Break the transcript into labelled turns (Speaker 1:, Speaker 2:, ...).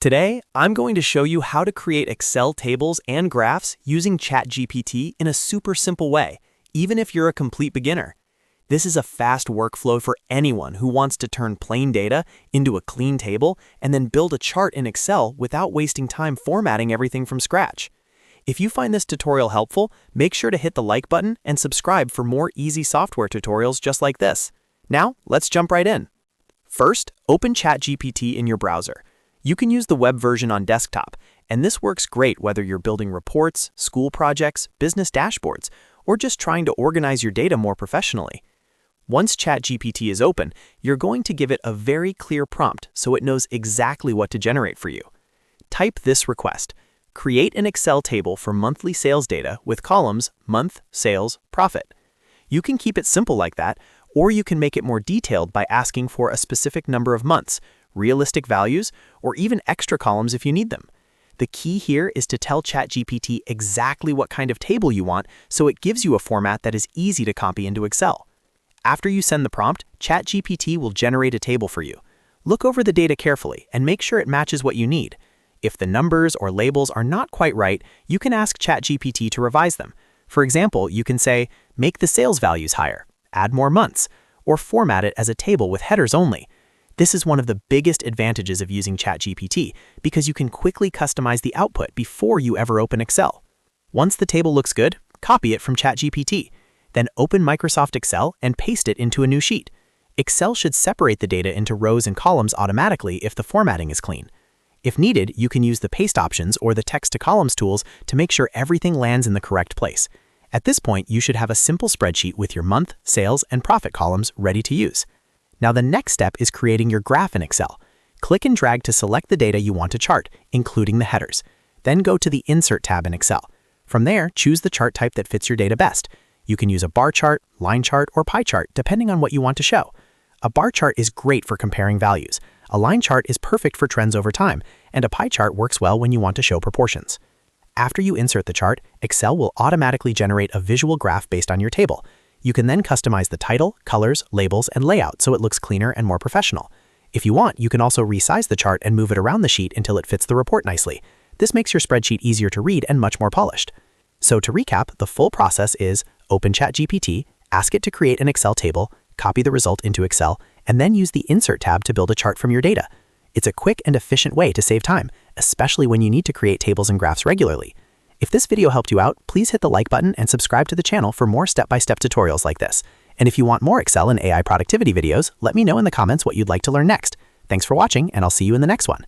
Speaker 1: Today, I'm going to show you how to create Excel tables and graphs using ChatGPT in a super simple way, even if you're a complete beginner. This is a fast workflow for anyone who wants to turn plain data into a clean table and then build a chart in Excel without wasting time formatting everything from scratch. If you find this tutorial helpful, make sure to hit the like button and subscribe for more easy software tutorials just like this. Now, let's jump right in. First, open ChatGPT in your browser. You can use the web version on desktop, and this works great whether you're building reports, school projects, business dashboards, or just trying to organize your data more professionally. Once ChatGPT is open, you're going to give it a very clear prompt so it knows exactly what to generate for you. Type this request: create an Excel table for monthly sales data with columns month, sales, profit. You can keep it simple like that, or you can make it more detailed by asking for a specific number of months, realistic values, or even extra columns if you need them. The key here is to tell ChatGPT exactly what kind of table you want so it gives you a format that is easy to copy into Excel. After you send the prompt, ChatGPT will generate a table for you. Look over the data carefully and make sure it matches what you need. If the numbers or labels are not quite right, you can ask ChatGPT to revise them. For example, you can say, make the sales values higher, add more months, or format it as a table with headers only. This is one of the biggest advantages of using ChatGPT because you can quickly customize the output before you ever open Excel. Once the table looks good, copy it from ChatGPT. Then open Microsoft Excel and paste it into a new sheet. Excel should separate the data into rows and columns automatically if the formatting is clean. If needed, you can use the paste options or the text to columns tools to make sure everything lands in the correct place. At this point, you should have a simple spreadsheet with your month, sales, and profit columns ready to use. Now the next step is creating your graph in Excel. Click and drag to select the data you want to chart, including the headers. Then go to the Insert tab in Excel. From there, choose the chart type that fits your data best. You can use a bar chart, line chart, or pie chart depending on what you want to show. A bar chart is great for comparing values. A line chart is perfect for trends over time, and a pie chart works well when you want to show proportions. After you insert the chart, Excel will automatically generate a visual graph based on your table. You can then customize the title, colors, labels, and layout so it looks cleaner and more professional. If you want, you can also resize the chart and move it around the sheet until it fits the report nicely. This makes your spreadsheet easier to read and much more polished. So to recap, the full process is open ChatGPT, ask it to create an Excel table, copy the result into Excel, and then use the Insert tab to build a chart from your data. It's a quick and efficient way to save time, especially when you need to create tables and graphs regularly. If this video helped you out, please hit the like button and subscribe to the channel for more step-by-step tutorials like this. And if you want more Excel and AI productivity videos, let me know in the comments what you'd like to learn next. Thanks for watching, and I'll see you in the next one.